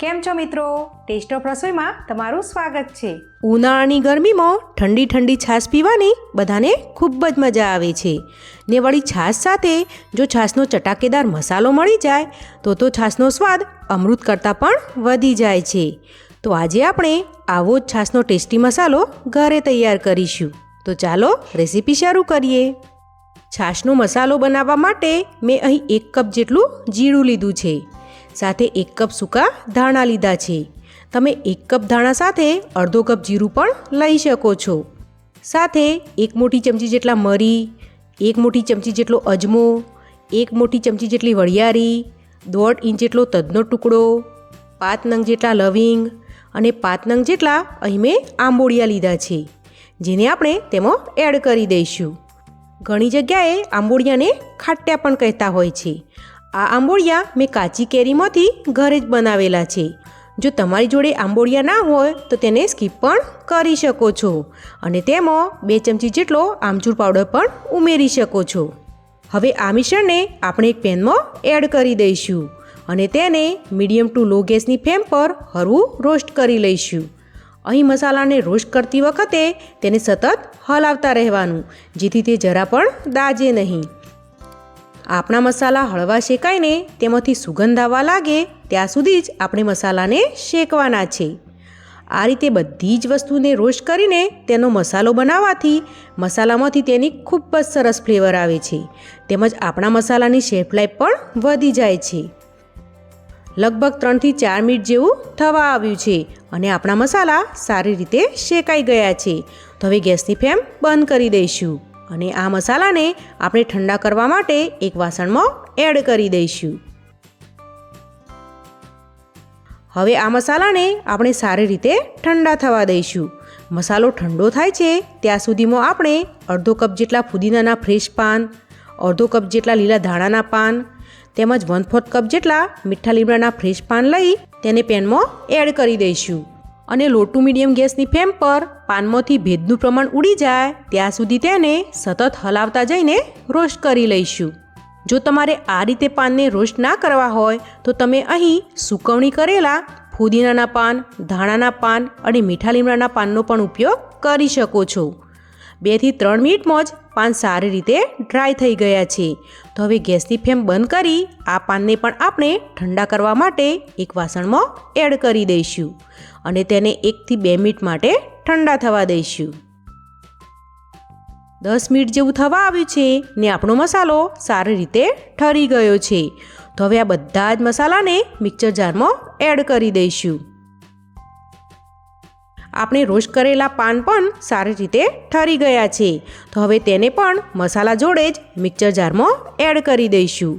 કેમ છો મિત્રો? ટેસ્ટ ઓફ રસોઈમાં તમારું સ્વાગત છે। ઉનાળાની ગરમીમાં ઠંડી ઠંડી છાશ પીવાની બધાને ખૂબ જ મજા આવે છે ને વળી છાશ સાથે જો છાશનો ચટાકેદાર મસાલો મળી જાય તો છાશનો સ્વાદ અમૃત કરતાં પણ વધી જાય છે। તો આજે આપણે આવો જ છાશનો ટેસ્ટી મસાલો ઘરે તૈયાર કરીશું। તો ચાલો રેસીપી શરૂ કરીએ। છાશનો મસાલો બનાવવા માટે મેં અહીં 1 કપ જેટલું જીરું લીધું છે, સાથે 1 કપ સૂકા ધાણા લીધા છે। તમે 1 કપ ધાણા સાથે અડધો કપ જીરું પણ લઈ શકો છો। સાથે 1 મોટી ચમચી જેટલા મરી, 1 મોટી ચમચી જેટલો અજમો, 1 મોટી ચમચી જેટલી વરિયાળી, 1.5 ઇંચ જેટલો તજનો ટુકડો, 5 નંગ જેટલા લવિંગ અને 5 નંગ જેટલા અહીં મેં આંબોળિયા લીધા છે, જેને આપણે તેમાં એડ કરી દઈશું। ઘણી જગ્યાએ આંબોળિયાને ખાટ્યા પણ કહેતા હોય છે। આ આંબોળિયા મેં કાચી કેરીમાંથી ઘરે જ બનાવેલા છે। જો તમારી જોડે આંબોળિયા ના હોય તો તેને સ્કીપ પણ કરી શકો છો અને તેમાં 2 ચમચી જેટલો આમચૂર પાવડર પણ ઉમેરી શકો છો। હવે આ મિશ્રણને આપણે એક પેનમાં એડ કરી દઈશું અને તેને મીડિયમ ટુ લો ગેસની ફ્લેમ પર હળવું રોસ્ટ કરી લઈશું। અહીં મસાલાને રોસ્ટ કરતી વખતે તેને સતત હલાવતા રહેવાનું, જેથી તે જરા પણ દાજે નહીં। આપણા મસાલા હળવા શેકાઈને તેમાંથી સુગંધ આવવા લાગે ત્યાં સુધી જ આપણે મસાલાને શેકવાના છે। આ રીતે બધી જ વસ્તુને રોસ્ટ કરીને તેનો મસાલો બનાવવાથી મસાલામાંથી તેની ખૂબ જ સરસ ફ્લેવર આવે છે, તેમજ આપણા મસાલાની શેલ્ફ લાઈફ પણ વધી જાય છે। લગભગ 3 થી 4 મિનિટ જેવું થવા આવ્યું છે અને આપણા મસાલા સારી રીતે શેકાઈ ગયા છે। તો હવે ગેસની ફ્લેમ બંધ કરી દઈશું અને આ મસાલાને આપણે ઠંડા કરવા માટે એક વાસણમાં એડ કરી દઈશું। હવે આ મસાલાને આપણે સારી રીતે ઠંડા થવા દઈશું। મસાલો ઠંડો થાય છે ત્યાં સુધીમાં આપણે અડધો કપ જેટલા ફુદીનાના ફ્રેશ પાન, અડધો કપ જેટલા લીલા ધાણાના પાન તેમજ 1/4 કપ જેટલા મીઠા લીમડાના ફ્રેશ પાન લઈ તેને પેનમાં એડ કરી દઈશું અને લો ટુ મીડિયમ ગેસની ફ્લેમ પર પાનમાંથી ભેજનું પ્રમાણ ઉડી જાય ત્યાં સુધી તેને સતત હલાવતા જઈને રોસ્ટ કરી લઈશું। જો તમારે આ રીતે પાનને રોસ્ટ ના કરવા હોય તો તમે અહીં સૂકવણી કરેલા ફુદીનાના પાન, ધાણાના પાન અને મીઠા લીમડાના પાનનો પણ ઉપયોગ કરી શકો છો। 2 થી 3 મિનિટમાં જ પાન સારી રીતે ડ્રાય થઈ ગયા છે। તો હવે ગેસની ફ્લેમ બંધ કરી આ પાનને પણ આપણે ઠંડા કરવા માટે એક વાસણમાં એડ કરી દઈશું અને તેને 1 થી 2 મિનિટ માટે ઠંડા થવા દઈશું। 10 મિનિટ જેવું થવા આવ્યું છે ને આપણો મસાલો સારી રીતે ઠરી ગયો છે। તો હવે આ બધા જ મસાલાને મિક્સર જારમાં એડ કરી દઈશું। આપણે રોસ્ટ કરેલા પાન પણ સારી રીતે ઠરી ગયા છે, તો હવે તેને પણ મસાલા જોડે જ મિક્સર જારમાં એડ કરી દઈશું।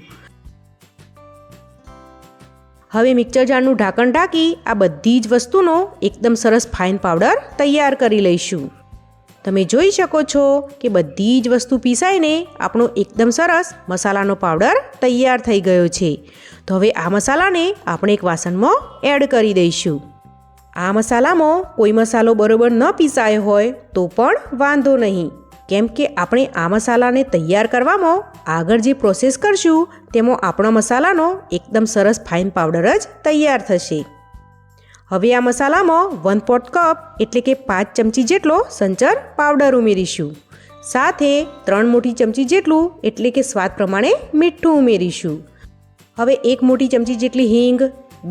હવે મિક્સર જારનું ઢાંકણ ઢાંકી આ બધી જ વસ્તુનો એકદમ સરસ ફાઇન પાવડર તૈયાર કરી લઈશું। તમે જોઈ શકો છો કે બધી જ વસ્તુ પીસાઈને આપણો એકદમ સરસ મસાલાનો પાવડર તૈયાર થઈ ગયો છે। તો હવે આ મસાલાને આપણે એક વાસણમાં એડ કરી દઈશું। આ મસાલામાં કોઈ મસાલો બરોબર ન પીસાયો હોય તો પણ વાંધો નહીં, કેમ કે આપણે આ મસાલાને તૈયાર કરવામાં આગળ જે પ્રોસેસ કરશું તેમાં આપણા મસાલાનો એકદમ સરસ ફાઇન પાવડર જ તૈયાર થશે। હવે આ મસાલામાં 1/4 કપ એટલે કે 5 ચમચી જેટલો સંચર પાવડર ઉમેરીશું, સાથે 3 મોટી ચમચી જેટલું એટલે કે સ્વાદ પ્રમાણે મીઠું ઉમેરીશું। હવે 1 મોટી ચમચી જેટલી હિંગ,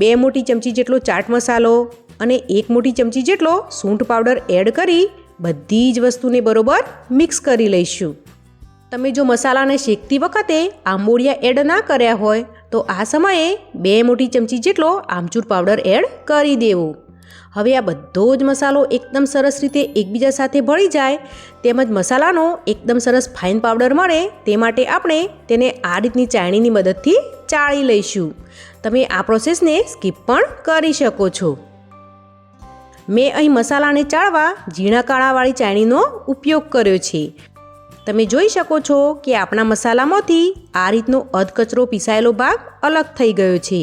2 મોટી ચમચી જેટલો ચાટ મસાલો અને 1 મોટી ચમચી જેટલો સૂંઠ પાવડર એડ કરી બધી જ વસ્તુને બરોબર મિક્સ કરી લઈશું। તમે જો મસાલાને શેકતી વખતે આંબોળિયા એડ ના કર્યા હોય તો આ સમયે 2 મોટી ચમચી જેટલો આમચૂર પાવડર એડ કરી દેવો। હવે આ બધો જ મસાલો એકદમ સરસ રીતે એકબીજા સાથે ભળી જાય તેમજ મસાલાનો એકદમ સરસ ફાઇન પાવડર મળે તે માટે આપણે તેને આ રીતની ચાળણીની મદદથી ચાળી લઈશું। તમે આ પ્રોસેસને સ્કીપ પણ કરી શકો છો। મેં અહીં મસાલાને ચાળવા ઝીણા કાણાવાળી ચાળણીનો ઉપયોગ કર્યો છે। તમે જોઈ શકો છો કે આપણા મસાલામાંથી આ રીતનો અધકચરો પીસાયેલો ભાગ અલગ થઈ ગયો છે।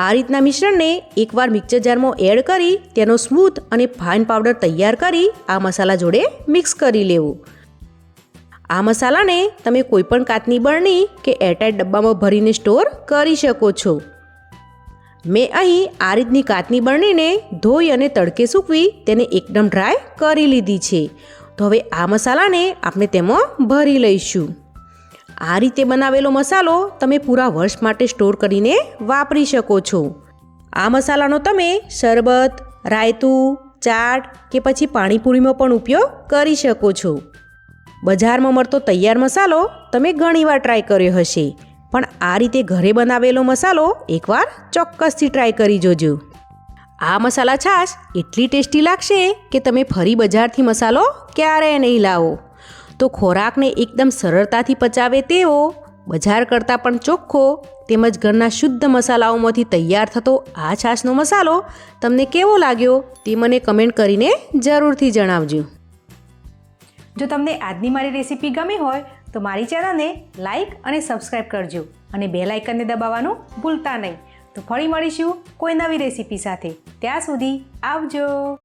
આ રીતના મિશ્રણને એકવાર મિક્સર જારમાં એડ કરી તેનો સ્મૂથ અને ફાઇન પાવડર તૈયાર કરી આ મસાલા જોડે મિક્સ કરી લેવું। આ મસાલાને તમે કોઈપણ કાચની બરણી કે એરટાઇટ ડબ્બામાં ભરીને સ્ટોર કરી શકો છો। મેં અહીં આ રીતની કાચની બરણીને ધોઈ અને તડકે સૂકવી તેને એકદમ ડ્રાય કરી લીધી છે. તો હવે આ મસાલાને આપણે તેમાં ભરી લઈશું. આ રીતે બનાવેલો મસાલો તમે પૂરા વર્ષ માટે સ્ટોર કરીને વાપરી શકો છો. આ મસાલાનો તમે શરબત, રાયતું, ચાટ કે પછી પાણીપુરીમાં પણ ઉપયોગ કરી શકો છો. બજારમાં મળતો તૈયાર મસાલો તમે ઘણીવાર ટ્રાય કર્યો હશે, પણ આ રીતે ઘરે બનાવેલો મસાલો એકવાર ચોક્કસથી ટ્રાય કરી જોજો. આ મસાલા છાશ એટલી ટેસ્ટી લાગશે કે તમે ફરી બજારથી મસાલો ક્યારેય નહીં લાવો. તો ખોરાકને એકદમ સરળતાથી પચાવે તેવો, બજાર કરતાં પણ ચોખ્ખો તેમજ ઘરના શુદ્ધ મસાલાઓમાંથી તૈયાર થતો આ છાશનો મસાલો તમને કેવો લાગ્યો તે મને કમેન્ટ કરીને જરૂરથી જણાવજો. જો તમને આજની મારી રેસીપી ગમી હોય તો મારી ચેનલને લાઈક અને સબસ્ક્રાઈબ કરજો અને બેલ આઇકનને દબાવવાનું ભૂલતા નહીં. તો ફરી મળીશું કોઈ નવી રેસીપી સાથે. ત્યાં સુધી આવજો.